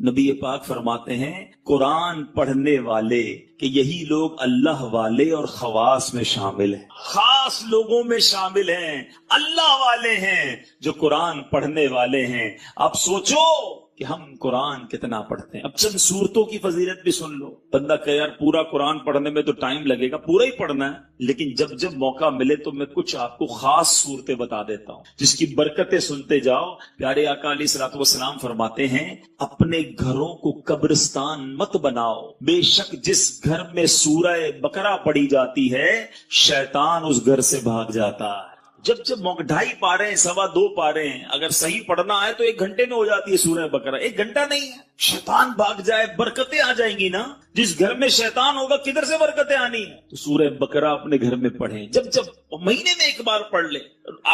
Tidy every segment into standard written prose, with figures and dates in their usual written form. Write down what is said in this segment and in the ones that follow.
نبی پاک فرماتے ہیں قرآن پڑھنے والے کہ یہی لوگ اللہ والے اور خواص میں شامل ہیں، خاص لوگوں میں شامل ہیں، اللہ والے ہیں جو قرآن پڑھنے والے ہیں۔ اب سوچو کہ ہم قرآن کتنا پڑھتے ہیں۔ اب چند سورتوں کی فضیلت بھی سن لو۔ بندہ کہ یار پورا قرآن پڑھنے میں تو ٹائم لگے گا، پورا ہی پڑھنا ہے، لیکن جب جب موقع ملے تو میں کچھ آپ کو خاص صورتیں بتا دیتا ہوں جس کی برکتیں سنتے جاؤ۔ پیارے آقا علیہ الصلوۃ والسلام فرماتے ہیں اپنے گھروں کو قبرستان مت بناؤ، بے شک جس گھر میں سورہ بقرہ پڑھی جاتی ہے شیطان اس گھر سے بھاگ جاتا ہے۔ جب جب 2.5 پارے ہیں، 2.25 پارے ہیں، اگر صحیح پڑھنا ہے تو 1 گھنٹے میں ہو جاتی ہے سورہ بقرہ، 1 گھنٹہ نہیں ہے۔ شیطان بھاگ جائے، برکتیں آ جائیں گی نا۔ جس گھر میں شیطان ہوگا کدھر سے برکتیں آنی ہیں؟ تو سورہ بقرہ اپنے گھر میں پڑھیں، جب جب مہینے میں 1 بار پڑھ لے،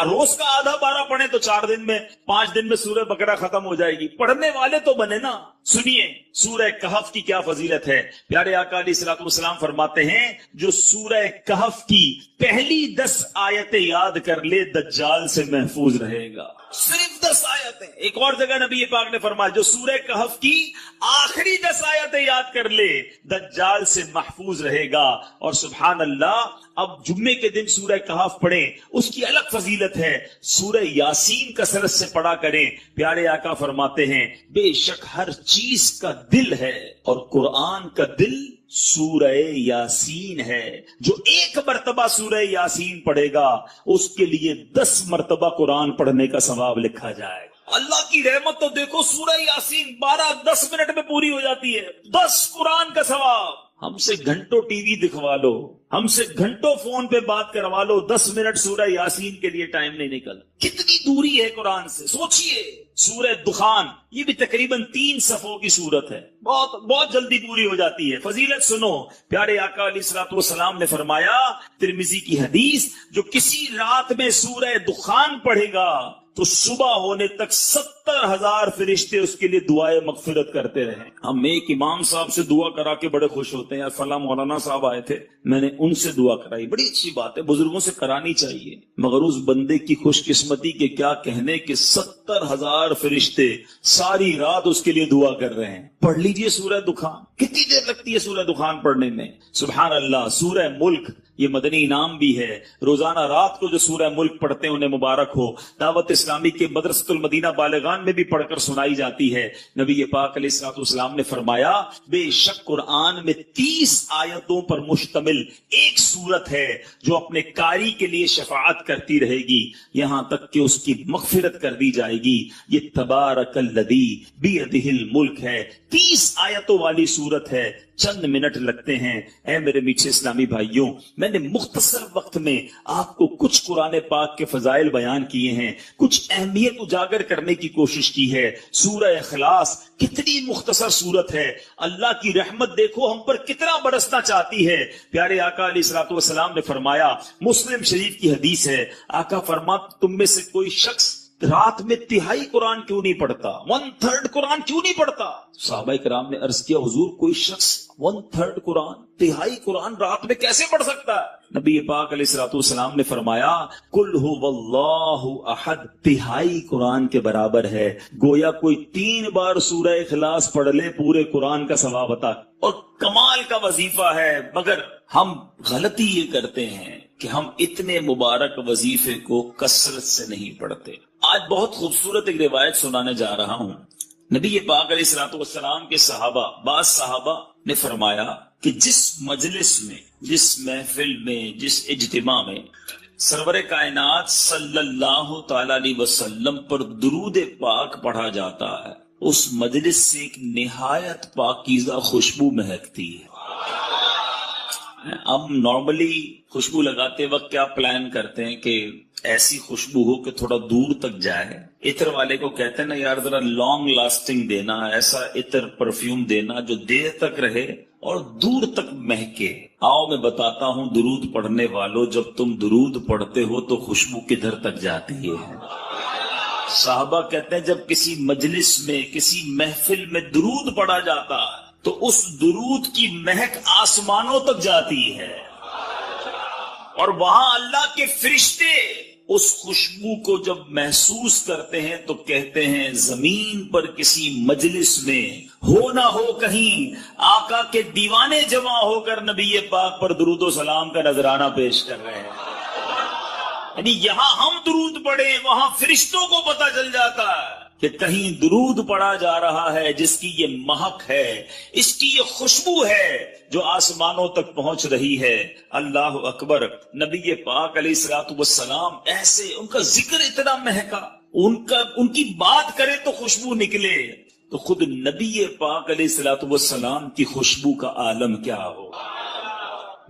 روز کا آدھا پارہ پڑھیں تو 4 دن میں 5 دن میں سورہ بقرہ ختم ہو جائے گی۔ پڑھنے والے تو بنے نا۔ سنیے سورہ کہف کی کیا فضیلت ہے۔ پیارے آقا علیہ الصلوۃ والسلام فرماتے ہیں جو سورہ کہف کی پہلی 10 آیتیں یاد کر لے دجال سے محفوظ رہے گا۔ صرف 10 آیتیں۔ ایک اور جگہ نبی پاک نے فرمایا جو سورہ کہف کی آخری 10 آیتیں یاد کر لے دجال سے محفوظ رہے گا۔ اور سبحان اللہ، اب جمعے کے دن سورہ کہف پڑھیں، اس کی الگ فضیلت ہے۔ سورہ یاسین کثرت سے پڑھا کریں۔ پیارے آقا فرماتے ہیں بے شک ہر چیز کا دل ہے اور قرآن کا دل سورہ یاسین ہے۔ جو 1 مرتبہ سورہ یاسین پڑھے گا اس کے لیے 10 مرتبہ قرآن پڑھنے کا ثواب لکھا جائے گا۔ اللہ کی رحمت تو دیکھو، سورہ یاسین 12-10 منٹ میں پوری ہو جاتی ہے، 10 قرآن کا ثواب۔ ہم سے گھنٹوں ٹی وی دکھوا لو، ہم سے گھنٹوں فون پہ بات کروا لو، 10 منٹ سورہ یاسین کے لیے ٹائم نہیں نکل۔ کتنی دوری ہے قرآن سے، سوچئے۔ سورہ دخان یہ بھی تقریباً 3 صفوں کی سورت ہے، بہت جلدی پوری ہو جاتی ہے۔ فضیلت سنو، پیارے آقا علیہ الصلوۃ والسلام نے فرمایا، ترمذی کی حدیث، جو کسی رات میں سورہ دخان پڑھے گا تو صبح ہونے تک 70,000 فرشتے اس کے لیے دعائے مغفرت کرتے رہیں۔ ہم ایک امام صاحب سے دعا کرا کے بڑے خوش ہوتے ہیں، یار فلاں مولانا صاحب آئے تھے، میں نے ان سے دعا کرائی، بڑی اچھی بات ہے، بزرگوں سے کرانی چاہیے، مگر اس بندے کی خوش قسمتی کے کیا کہنے کہ 70,000 فرشتے ساری رات اس کے لیے دعا کر رہے ہیں۔ پڑھ لیجئے سورہ دخان، کتنی دیر لگتی ہے سورہ دخان پڑھنے میں؟ سبحان اللہ۔ سورہ ملک یہ مدنی انعام بھی ہے، روزانہ رات کو جو سورہ ملک پڑھتے ہیں انہیں مبارک ہو۔ دعوت اسلامی کے مدرسۃ المدینہ بالغان میں بھی پڑھ کر سنائی جاتی ہے۔ نبی پاک علیہ الصلوۃ والسلام نے فرمایا بے شک قرآن میں 30 آیتوں پر مشتمل ایک سورت ہے جو اپنے قاری کے لیے شفاعت کرتی رہے گی یہاں تک کہ اس کی مغفرت کر دی جائے گی۔ یہ تبارک الذی بیدہ الملک ہے، 30 آیتوں والی سورت ہے، چند منٹ لگتے ہیں۔ اے میرے میٹھے اسلامی بھائیوں، میں نے مختصر وقت میں آپ کو کچھ قرآن پاک کے فضائل بیان کیے ہیں، کچھ اہمیت اجاگر کرنے کی کوشش کی ہے۔ سورہ اخلاص کتنی مختصر سورت ہے، اللہ کی رحمت دیکھو ہم پر کتنا برسنا چاہتی ہے۔ پیارے آقا علیہ الصلوۃ والسلام نے فرمایا، مسلم شریف کی حدیث ہے، آقا فرماتے تم میں سے کوئی شخص رات میں 1/3 قرآن کیوں نہیں پڑھتا، 1/3 قرآن کیوں نہیں پڑھتا؟ صحابہ کرام نے عرض کیا حضور کوئی شخص 1/3 قرآن، 1/3 قرآن رات میں کیسے پڑھ سکتا ہے؟ نبی پاک علیہ الصلوۃ والسلام نے فرمایا قل هو اللہ احد 1/3 قرآن کے برابر ہے۔ گویا کوئی 3 بار سورہ اخلاص پڑھ لے پورے قرآن کا ثواب عطا، اور کمال کا وظیفہ ہے۔ مگر ہم غلطی یہ کرتے ہیں کہ ہم اتنے مبارک وظیفے کو کثرت سے نہیں پڑھتے۔ آج بہت خوبصورت ایک روایت سنانے جا رہا ہوں۔ نبی پاک علیہ الصلوۃ والسلام کے صحابہ، بعض صحابہ نے فرمایا کہ جس مجلس میں، جس محفل میں، جس اجتماع میں سرور کائنات صلی اللہ تعالی علیہ وسلم پر درود پاک پڑھا جاتا ہے، اس مجلس سے ایک نہایت پاکیزہ خوشبو مہکتی ہے۔ ہم نارملی خوشبو لگاتے وقت کیا پلان کرتے ہیں کہ ایسی خوشبو ہو کہ تھوڑا دور تک جائے۔ عطر والے کو کہتے ہیں نا یار ذرا لانگ لاسٹنگ دینا، ایسا عطر پرفیوم دینا جو دیر تک رہے اور دور تک مہکے۔ آؤ میں بتاتا ہوں درود پڑھنے والوں، جب تم درود پڑھتے ہو تو خوشبو کدھر تک جاتی ہے؟ صحابہ کہتے ہیں جب کسی مجلس میں، کسی محفل میں درود پڑھا جاتا ہے تو اس درود کی مہک آسمانوں تک جاتی ہے، اور وہاں اللہ کے فرشتے اس خوشبو کو جب محسوس کرتے ہیں تو کہتے ہیں زمین پر کسی مجلس میں ہو نہ ہو کہیں آقا کے دیوانے جمع ہو کر نبی پاک پر درود و سلام کا نذرانہ پیش کر رہے ہیں. یعنی یہاں ہم درود پڑھیں وہاں فرشتوں کو پتہ چل جاتا ہے کہ کہیں درود پڑھا جا رہا ہے جس کی یہ مہک ہے، اس کی یہ خوشبو ہے جو آسمانوں تک پہنچ رہی ہے. اللہ اکبر. نبی پاک علیہ الصلوۃ والسلام ایسے، ان کا ذکر اتنا مہکا، ان کی بات کرے تو خوشبو نکلے، تو خود نبی پاک علیہ الصلوۃ والسلام کی خوشبو کا عالم کیا ہو.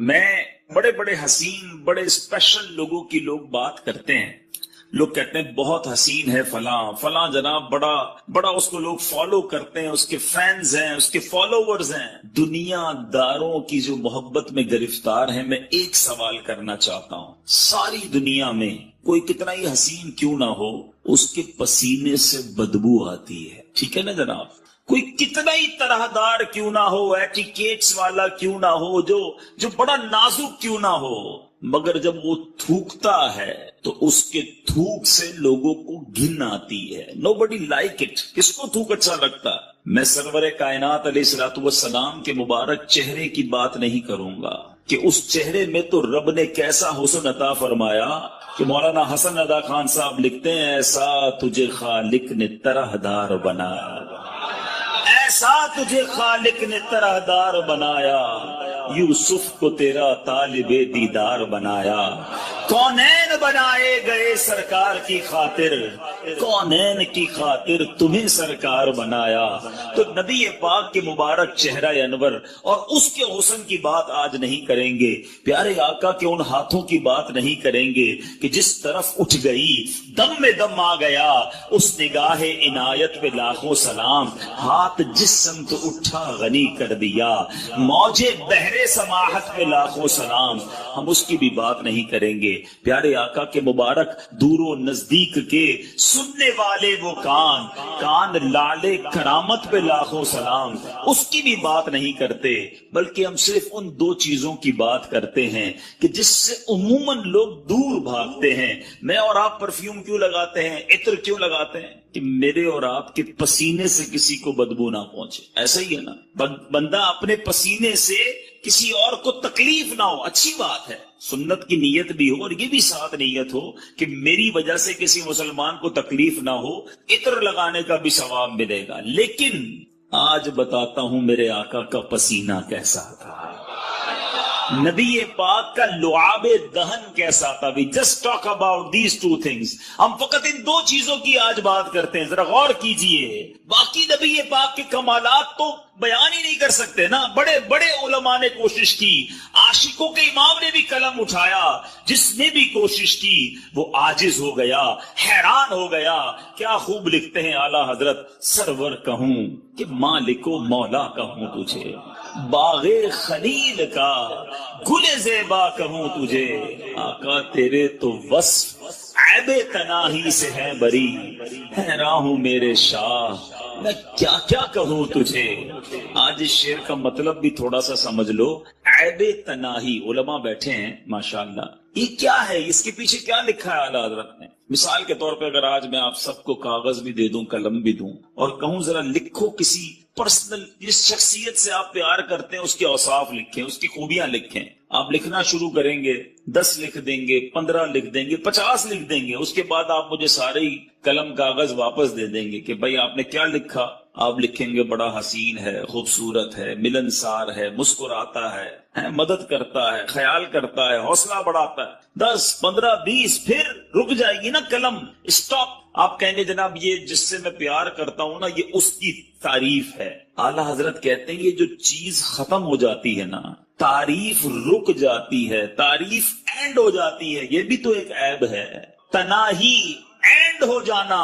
میں بڑے بڑے حسین، بڑے اسپیشل لوگوں کی لوگ بات کرتے ہیں، لوگ کہتے ہیں بہت حسین ہے فلاں فلاں جناب، بڑا اس کو لوگ فالو کرتے ہیں، اس کے فینز ہیں، اس کے فالوورز ہیں. دنیا داروں کی جو محبت میں گرفتار ہیں، میں ایک سوال کرنا چاہتا ہوں، ساری دنیا میں کوئی کتنا ہی حسین کیوں نہ ہو، اس کے پسینے سے بدبو آتی ہے، ٹھیک ہے نا جناب؟ کوئی کتنا ہی طرح دار کیوں نہ ہو، ایٹیکیٹس والا کیوں نہ ہو، جو بڑا نازک کیوں نہ ہو، مگر جب وہ تھوکتا ہے تو اس کے تھوک سے لوگوں کو گھن آتی ہے. Nobody like it. کس کو تھوک اچھا لگتا؟ میں سرور کائنات علیہ الصلوۃ والسلام کے مبارک چہرے کی بات نہیں کروں گا کہ اس چہرے میں تو رب نے کیسا حسن عطا فرمایا کہ مولانا حسن ادا خان صاحب لکھتے ہیں ایسا تجھے خالق نے طرح دار بنایا، ایسا تجھے خالق نے طرح دار بنایا، یوسف کو تیرا طالب دیدار بنایا، کونین بنائے گئے سرکار کی خاطر، کونین کی خاطر تمہیں سرکار بنایا. تو نبی پاک کے مبارک چہرہ انور اور اس کے حسن کی بات آج نہیں کریں گے، پیارے آقا کے ان ہاتھوں کی بات نہیں کریں گے کہ جس طرف اٹھ گئی دم میں دم آ گیا، اس نگاہ عنایت پہ لاکھوں سلام، ہاتھ جس سمت اٹھا غنی کر دیا، موجے بحر سماحت پہ لاکھوں سلام. ہم اس کی بھی بات نہیں کریں گے. پیارے آقا کے مبارک دور و نزدیک کے سننے والے وہ کان لالے کرامت پہ لاکھوں سلام، اس کی بھی بات نہیں کرتے، بلکہ ہم صرف ان دو چیزوں کی بات کرتے ہیں کہ جس سے عموماً لوگ دور بھاگتے ہیں. میں اور آپ پرفیوم کیوں لگاتے ہیں، عطر کیوں لگاتے ہیں؟ کہ میرے اور آپ کے پسینے سے کسی کو بدبو نہ پہنچے. ایسا ہی ہے نا، بندہ اپنے پسینے سے کسی اور کو تکلیف نہ ہو، اچھی بات ہے، سنت کی نیت بھی ہو اور یہ بھی ساتھ نیت ہو کہ میری وجہ سے کسی مسلمان کو تکلیف نہ ہو، عطر لگانے کا بھی ثواب ملے گا. لیکن آج بتاتا ہوں میرے آقا کا پسینہ کیسا تھا، نبی پاک کا لعاب دہن کیسا تھا. We just talk about these two things. ہم فقط ان دو چیزوں کی آج بات کرتے ہیں، ذرا غور کیجئے. باقی نبی پاک کے کمالات تو بیان ہی نہیں کر سکتے نا. بڑے بڑے علماء نے کوشش کی، عاشقوں کے امام نے بھی قلم اٹھایا، جس نے بھی کوشش کی وہ عاجز ہو گیا، حیران ہو گیا. کیا خوب لکھتے ہیں اعلیٰ حضرت، سرور کہوں کہ مالک و مولا کہوں تجھے، باغ خلیل کا گل زیبا کہوں تجھے، آقا تیرے تو وصف عیب تناہی سے ہے بری، حیران ہوں میرے شاہ میں کیا کیا کہوں تجھے. آج اس شعر کا مطلب بھی تھوڑا سا سمجھ لو. عیب تناہی، علماء بیٹھے ہیں ماشاءاللہ، یہ کیا ہے، اس کے پیچھے کیا لکھا ہے اعلیٰ حضرت نے؟ مثال کے طور پہ اگر آج میں آپ سب کو کاغذ بھی دے دوں، قلم بھی دوں اور کہوں ذرا لکھو کسی پرسنل، جس شخصیت سے آپ پیار کرتے ہیں اس کے اوصاف لکھیں، اس کی خوبیاں لکھیں. آپ لکھنا شروع کریں گے، 10 لکھ دیں گے، 15 لکھ دیں گے، 50 لکھ دیں گے. اس کے بعد آپ مجھے سارے ہی قلم کاغذ واپس دے دیں گے کہ بھائی آپ نے کیا لکھا. آپ لکھیں گے بڑا حسین ہے، خوبصورت ہے، ملنسار ہے، مسکراتا ہے، مدد کرتا ہے، خیال کرتا ہے، حوصلہ بڑھاتا ہے. 10 15 20 پھر رک جائے گی نا قلم، اسٹاپ. آپ کہیں گے جناب یہ جس سے میں پیار کرتا ہوں نا یہ اس کی تعریف ہے. اعلیٰ حضرت کہتے ہیں یہ جو چیز ختم ہو جاتی ہے نا، تعریف رک جاتی ہے، تعریف اینڈ ہو جاتی ہے، یہ بھی تو ایک عیب ہے. تناہی اینڈ ہو جانا.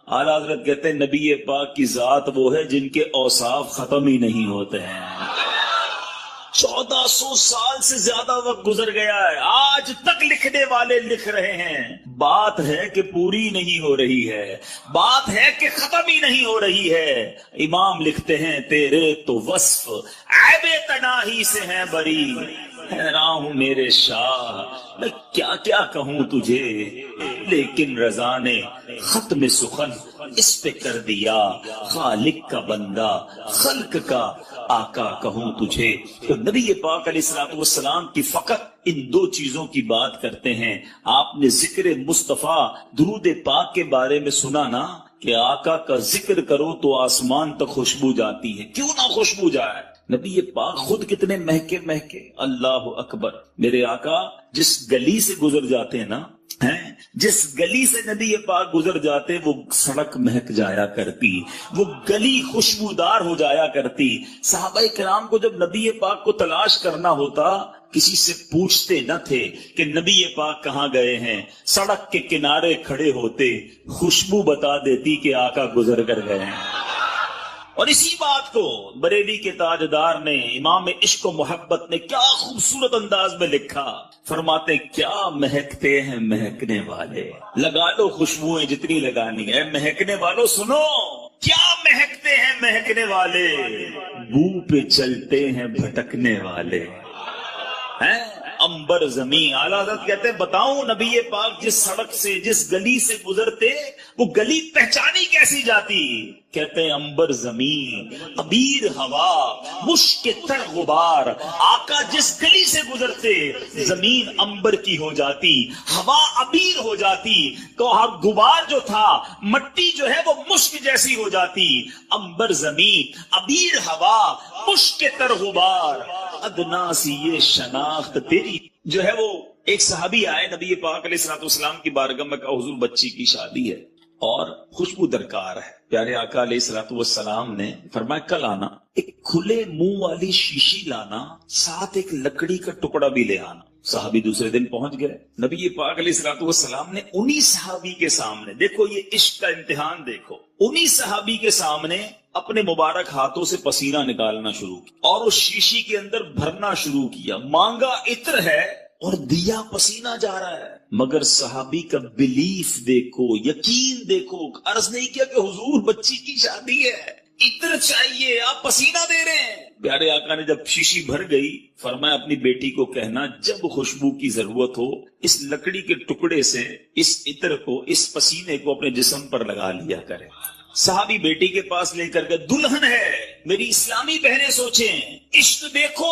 اعلیٰ حضرت کہتے ہیں نبی پاک کی ذات وہ ہے جن کے اوصاف ختم ہی نہیں ہوتے ہیں. 1400 سال سے زیادہ وقت گزر گیا ہے، آج تک لکھنے والے لکھ رہے ہیں. بات ہے کہ پوری نہیں ہو رہی ہے، بات ہے کہ ختم ہی نہیں ہو رہی ہے. امام لکھتے ہیں تیرے تو وصف عیب تناہی سے ہیں بری، حیران ہوں میرے شاہ میں کیا کیا کہوں تجھے. لیکن رضا نے ختم سخن اس پہ کر دیا، خالق کا بندہ خلق کا آقا کہوں تجھے۔ تو نبی پاک علیہ الصلوۃ والسلام کی فقط ان دو چیزوں کی بات کرتے ہیں۔ آپ نے ذکر مصطفیٰ درود پاک کے بارے میں سنا نا کہ آقا کا ذکر کرو تو آسمان تک خوشبو جاتی ہے، کیوں نہ خوشبو جائے؟ نبی پاک خود کتنے مہکے مہکے، اللہ اکبر۔ میرے آقا جس گلی سے گزر جاتے ہیں نا، جس گلی سے نبی پاک گزر جاتے وہ سڑک مہک جایا کرتی، وہ گلی خوشبودار ہو جایا کرتی۔ صحابہ کرام کو جب نبی پاک کو تلاش کرنا ہوتا کسی سے پوچھتے نہ تھے کہ نبی پاک کہاں گئے ہیں، سڑک کے کنارے کھڑے ہوتے، خوشبو بتا دیتی کہ آقا گزر کر گئے ہیں۔ اور اسی بات کو بریلی کے تاجدار نے، امام عشق و محبت نے کیا خوبصورت انداز میں لکھا، فرماتے کیا مہکتے ہیں مہکنے والے، لگا لو خوشبوئیں جتنی لگانی ہے، مہکنے والوں سنو کیا مہکتے ہیں مہکنے والے، بو پہ چلتے ہیں بھٹکنے والے ہیں، امبر زمین۔ اعلیٰ حضرت کہتے ہیں بتاؤں نبی پاک جس سڑک سے جس گلی سے گزرتے وہ گلی پہچانی کیسی جاتی؟ کہتے ہیں امبر زمین، عبیر ہوا، مشک تر غبار۔ آقا جس گلی سے گزرتے زمین امبر کی ہو جاتی، ہوا عبیر ہو جاتی، تو غبار جو تھا مٹی جو ہے وہ مشک جیسی ہو جاتی۔ امبر زمین، عبیر ہوا، مشک تر غبار، ادنا سی یہ شناخت تیری۔ جو ہے وہ ایک صحابی آئے نبی پاک علیہ الصلوۃ والسلام کی بارگاہ میں، کہا حضور بچی کی شادی ہے اور خوشبو درکار ہے۔ پیارے آقا علیہ الصلوۃ والسلام نے فرمایا کل آنا، ایک کھلے منہ والی شیشی لانا، ساتھ ایک لکڑی کا ٹکڑا بھی لے آنا۔ صحابی دوسرے دن پہنچ گئے، نبی پاک علیہ الصلوۃ والسلام نے انہی صحابی کے سامنے، دیکھو یہ عشق کا امتحان دیکھو، انہی صحابی کے سامنے اپنے مبارک ہاتھوں سے پسینہ نکالنا شروع کیا اور اس شیشی کے اندر بھرنا شروع کیا۔ مانگا عطر ہے اور دیا پسینہ جا رہا ہے، مگر صحابی کا بلیف دیکھو، یقین دیکھو۔ عرض نہیں کیا کہ حضور بچی کی شادی ہے، عطر چاہیے، آپ پسینہ دے رہے ہیں۔ پیارے آقا نے جب شیشی بھر گئی فرمایا اپنی بیٹی کو کہنا جب خوشبو کی ضرورت ہو اس لکڑی کے ٹکڑے سے اس عطر کو، اس پسینے کو اپنے جسم پر لگا لیا کرے۔ صحابی بیٹی کے پاس لے کر کے، دلہن ہے، میری اسلامی بہنیں سوچیں، عشق دیکھو،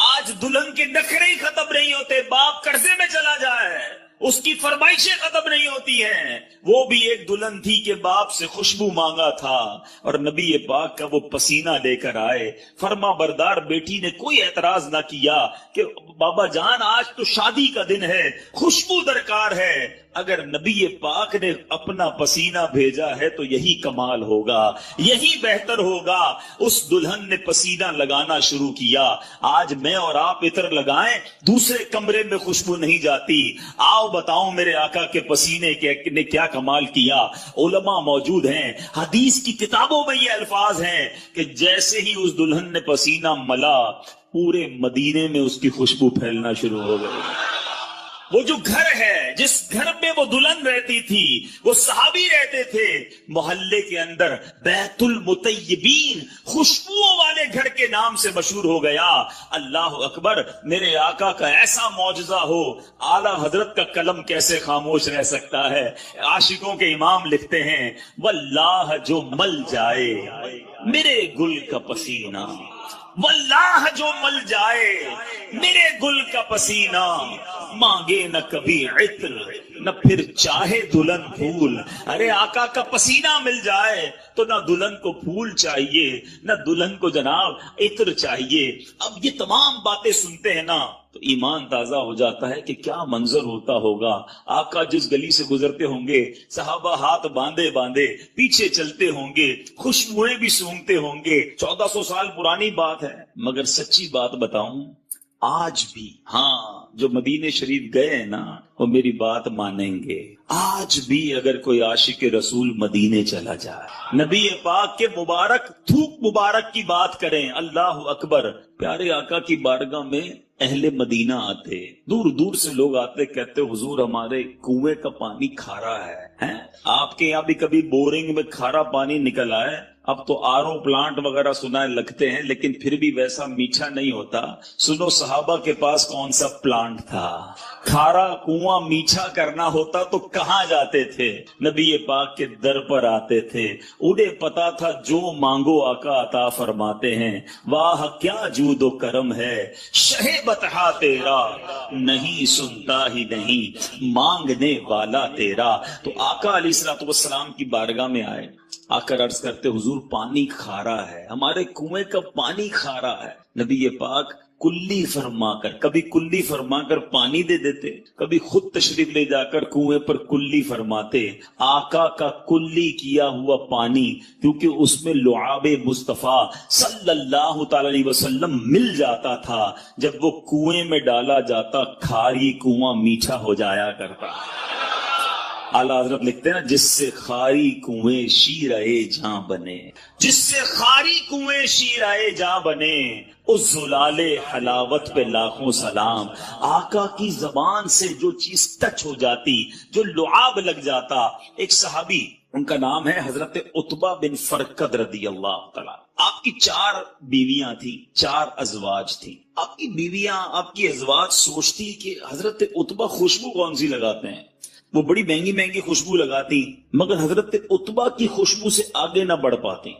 آج دلہن کے نخرے ہی ختم نہیں ہوتے، باپ قرضے میں چلا جائے، اس کی فرمائشیں ختم نہیں ہوتی ہیں۔ وہ بھی ایک دلہن تھی کہ باپ سے خوشبو مانگا تھا اور نبی پاک کا وہ پسینہ لے کر آئے۔ فرما بردار بیٹی نے کوئی اعتراض نہ کیا کہ بابا جان آج تو شادی کا دن ہے، خوشبو درکار ہے۔ اگر نبی پاک نے اپنا پسینہ بھیجا ہے تو یہی کمال ہوگا، یہی بہتر ہوگا۔ اس دلہن نے پسینہ لگانا شروع کیا۔ آج میں اور آپ عطر لگائیں دوسرے کمرے میں خوشبو نہیں جاتی۔ آؤ بتاؤں میرے آقا کے پسینے نے کیا کمال کیا۔ علماء موجود ہیں، حدیث کی کتابوں میں یہ الفاظ ہیں کہ جیسے ہی اس دلہن نے پسینہ ملا پورے مدینے میں اس کی خوشبو پھیلنا شروع ہو گئی۔ وہ جو گھر ہے جس گھر میں وہ دلہن رہتی تھی، وہ صحابی رہتے تھے، محلے کے اندر بیت المطیبین، خوشبوؤں والے گھر کے نام سے مشہور ہو گیا۔ اللہ اکبر، میرے آقا کا ایسا معجزہ ہو، اعلیٰ حضرت کا قلم کیسے خاموش رہ سکتا ہے؟ عاشقوں کے امام لکھتے ہیں واللہ جو مل جائے میرے گل کا پسینہ، واللہ جو مل جائے میرے گل کا پسینہ، مانگے نہ کبھی عطر نہ پھر چاہے دلہن پھول۔ ارے آقا کا پسینہ مل جائے تو نہ دلہن کو پھول چاہیے نہ دلہن کو جناب عطر چاہیے۔ اب یہ تمام باتیں سنتے ہیں نا تو ایمان تازہ ہو جاتا ہے کہ کیا منظر ہوتا ہوگا۔ آقا جس گلی سے گزرتے ہوں گے صحابہ ہاتھ باندھے باندھے پیچھے چلتے ہوں گے، خوشبوئیں بھی سونگتے ہوں گے۔ 1400 سال پرانی بات ہے، مگر سچی بات بتاؤں آج بھی، ہاں جو مدینے شریف گئے ہیں نا وہ میری بات مانیں گے، آج بھی اگر کوئی عاشق رسول مدینے چلا جائے، نبی پاک کے مبارک تھوک مبارک کی بات کریں، اللہ اکبر، پیارے آقا کی بارگاہ میں اہل مدینہ آتے، دور دور سے لوگ آتے، کہتے حضور ہمارے کنویں کا پانی کھارا ہے۔ آپ کے یہاں بھی کبھی بورنگ میں کھارا پانی نکل آئے؟ اب تو آرو پلانٹ وغیرہ سنا لگتے ہیں لیکن پھر بھی ویسا میٹھا نہیں ہوتا. سنو صحابہ کے پاس کون سا پلانٹ تھا. کھارا کنواں میٹھا کرنا ہوتا تو کہاں جاتے تھے؟ نبی پاک کے در پر آتے تھے. انہیں پتا تھا جو مانگو آقا عطا فرماتے ہیں. واہ کیا جود و کرم ہے شہ بطحا تیرا، نہیں سنتا ہی نہیں مانگنے والا تیرا. تو آقا علیہ الصلوۃ والسلام کی بارگاہ میں آئے، آ کر عرض کرتے حضور پانی کھارا ہے، ہمارے کنویں کا پانی کھارا ہے. نبی پاک کلی فرما کر، کبھی کلی فرما کر پانی دے دیتے، کبھی خود تشریف لے جا کر کنویں پر کلی فرماتے. آقا کا کلی کیا ہوا پانی، کیونکہ اس میں لعاب مصطفیٰ صلی اللہ تعالی علیہ وسلم مل جاتا تھا، جب وہ کنویں میں ڈالا جاتا کھاری کنواں میٹھا ہو جایا کرتا. اعلیٰ حضرت لکھتے ہیں نا، جس سے خاری کنویں شیرائے جاں بنے، جس سے خاری کنویں شیرائے جاں بنے، اس زلال حلاوت پہ لاکھوں سلام. آقا کی زبان سے جو چیز ٹچ ہو جاتی، جو لعاب لگ جاتا. ایک صحابی، ان کا نام ہے حضرت عتبہ بن فرقد رضی اللہ تعالیٰ. آپ کی 4 بیویاں تھیں، 4 ازواج تھیں. آپ کی بیویاں، آپ کی ازواج سوچتی کہ حضرت عتبہ خوشبو کون سی لگاتے ہیں. وہ بڑی مہنگی مہنگی خوشبو لگاتی، مگر حضرت عتبہ کی خوشبو سے آگے نہ بڑھ پاتی.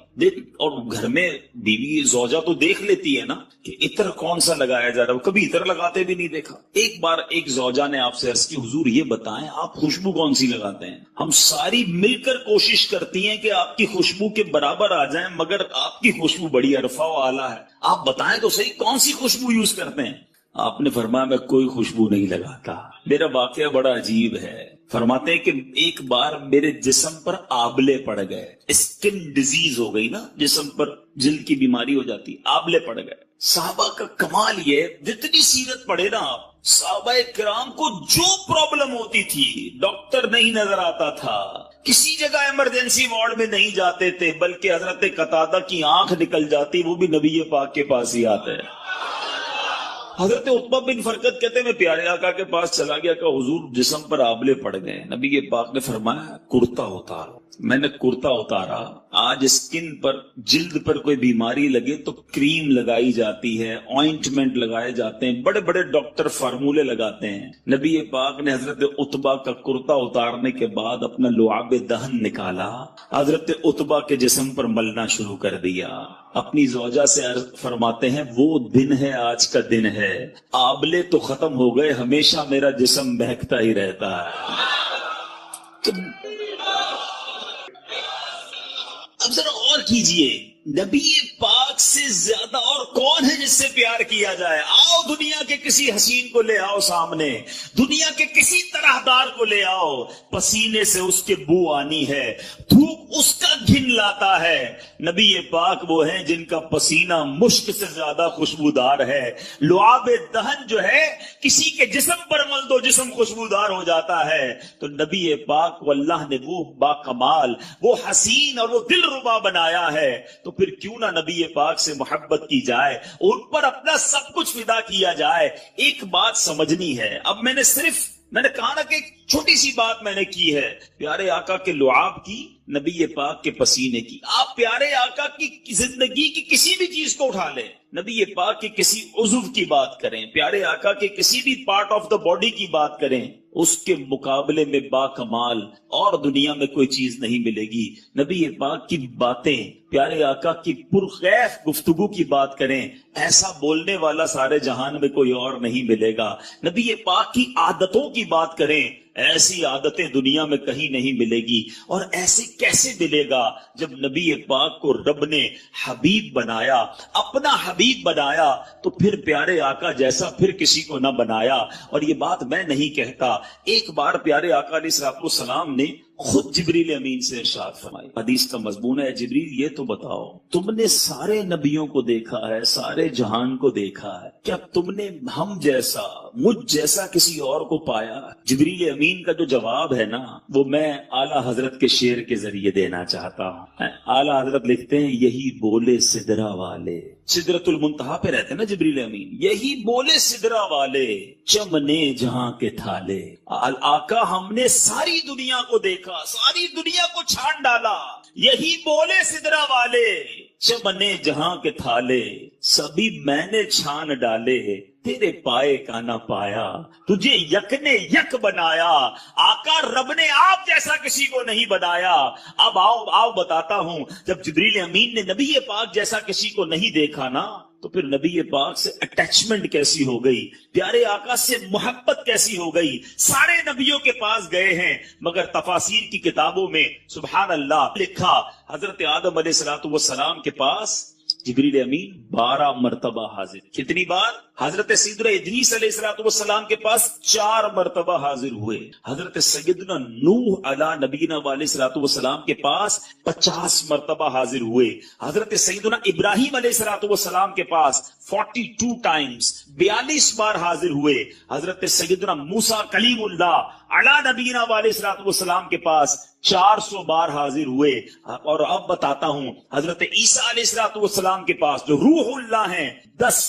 اور گھر میں بیوی زوجہ تو دیکھ لیتی ہے نا کہ عطر کون سا لگایا جا رہا ہے، وہ کبھی عطر لگاتے بھی نہیں دیکھا. ایک بار ایک زوجہ نے آپ سے عرض کی حضور یہ بتائیں آپ خوشبو کون سی لگاتے ہیں؟ ہم ساری مل کر کوشش کرتی ہیں کہ آپ کی خوشبو کے برابر آ جائیں، مگر آپ کی خوشبو بڑی عرفہ و اعلیٰ ہے، آپ بتائیں تو صحیح کون سی خوشبو یوز کرتے ہیں؟ آپ نے فرمایا میں کوئی خوشبو نہیں لگاتا. میرا واقعہ بڑا عجیب ہے. فرماتے ہیں کہ ایک بار میرے جسم پر آبلے پڑ گئے، اسکن ڈیزیز ہو گئی نا، جسم پر جلد کی بیماری ہو جاتی، آبلے پڑ گئے. صحابہ کا کمال یہ، جتنی سیرت پڑھے نا آپ، صحابہ کرام کو جو پرابلم ہوتی تھی ڈاکٹر نہیں نظر آتا تھا، کسی جگہ ایمرجنسی وارڈ میں نہیں جاتے تھے، بلکہ حضرت قتادہ کی آنکھ نکل جاتی، وہ بھی نبی پاک کے پاس ہی آتے. حضرت عتبہ بن فرقد کہتے ہیں میں پیارے آقا کے پاس چلا گیا کہ حضور جسم پر آبلے پڑ گئے. نبی پاک نے فرمایا کرتا اتارو. میں نے کرتا اتارا. آج اسکن پر، جلد پر کوئی بیماری لگے تو کریم لگائی جاتی ہے، آئنٹمنٹ لگائے جاتے ہیں، بڑے بڑے ڈاکٹر فارمولے لگاتے ہیں. نبی پاک نے حضرت عتبہ کا کرتا اتارنے کے بعد اپنا لعاب دہن نکالا، حضرت عتبہ کے جسم پر ملنا شروع کر دیا. اپنی زوجہ سے فرماتے ہیں وہ دن ہے، آج کا دن ہے، آبلے تو ختم ہو گئے، ہمیشہ میرا جسم بہکتا ہی رہتا ہے. اب ذرا اور کیجئے، نبی پاک سے زیادہ اور کون ہے جس سے پیار کیا جائے؟ آؤ دنیا کے کسی حسین کو لے آؤ سامنے، دنیا کے کسی طرح دار کو لے آؤ، پسینے سے اس کے بو آنی ہے، دھوپ اس کا گھن لاتا ہے. نبی پاک وہ ہیں جن کا پسینہ مشک سے زیادہ خوشبودار ہے. لعاب دہن جو ہے کسی کے جسم پر مل دو جسم خوشبودار ہو جاتا ہے. تو نبی پاک کو اللہ نے وہ با کمال، وہ حسین اور وہ دل ربا بنایا ہے. تو پھر کیوں نہ نبی پاک سے محبت کی جائے، ان پر اپنا سب کچھ فدا کیا جائے. ایک بات سمجھنی ہے، اب میں نے کہا نا کہ ایک چھوٹی سی بات میں نے کی ہے، پیارے آقا کے لعاب کی، نبی پاک کے پسینے کی. آپ پیارے آقا کی زندگی کی کسی بھی چیز کو اٹھا لیں، نبی پاک کے کسی عضو کی بات کریں، پیارے آقا کے کسی بھی پارٹ آف دا باڈی کی بات کریں، اس کے مقابلے میں با کمال اور دنیا میں کوئی چیز نہیں ملے گی. نبی پاک کی باتیں، پیارے آقا کی پرخیف گفتگو کی بات کریں، ایسا بولنے والا سارے جہان میں کوئی اور نہیں ملے گا. نبی پاک کی عادتوں کی بات کریں، ایسی عادتیں دنیا میں کہیں نہیں ملے گی. اور ایسے کیسے ملے گا جب نبی پاک کو رب نے حبیب بنایا، اپنا حبیب بنایا، تو پھر پیارے آقا جیسا پھر کسی کو نہ بنایا. اور یہ بات میں نہیں کہتا، ایک بار پیارے آقا علیہ السلام نے خود جبریل امین سے ارشاد فرمائی. حدیث کا مضمون ہے، جبریل یہ تو بتاؤ، تم نے سارے نبیوں کو دیکھا ہے، سارے جہان کو دیکھا ہے، کیا تم نے ہم جیسا، مجھ جیسا کسی اور کو پایا؟ جبریل امین کا جو جواب ہے نا، وہ میں اعلیٰ حضرت کے شعر کے ذریعے دینا چاہتا ہوں. اعلیٰ حضرت لکھتے ہیں یہی بولے سدرا والے، سدرت المنتہا پہ رہتے ہیں نا جبریل امین، یہی بولے سدرا والے چمنے جہاں کے تھالے. آقا ہم نے ساری دنیا کو دیکھا رکھا, ساری دنیا کو چھان ڈالا. یہی بولے سدرا والے, چمنے جہاں کے تھالے سبھی میں نے چھان ڈالے, تیرے پائے کا نہ پایا تجھے یک نے یک بنایا. آقا رب نے آپ جیسا کسی کو نہیں بنایا. اب آؤ بتاتا ہوں, جب جبریل امین نے نبی پاک جیسا کسی کو نہیں دیکھا نا, تو پھر نبی پاک سے اٹیچمنٹ کیسی ہو گئی, پیارے آقا سے محبت کیسی ہو گئی. سارے نبیوں کے پاس گئے ہیں, مگر تفاسیر کی کتابوں میں سبحان اللہ لکھا, حضرت آدم علیہ السلام کے پاس جبریل امین 12 مرتبہ حاضر. کتنی بار؟ حضرت سیدنا ادریس علیہ السلام کے پاس 4 مرتبہ حاضر ہوئے. حضرت سیدنا نوح علیہ نبینا علیہ السلام کے پاس 50 مرتبہ حاضر ہوئے. حضرت سیدنا ابراہیم علیہ السلام کے پاس 42 ٹائمز 42 بار حاضر ہوئے. حضرت سیدنا موسیٰ کلیم اللہ علیہ نبینا علیہ السلام کے پاس 400 بار حاضر ہوئے. اور اب بتاتا ہوں, حضرت عیسیٰ علیہ السلام کے پاس جو روح اللہ ہیں 10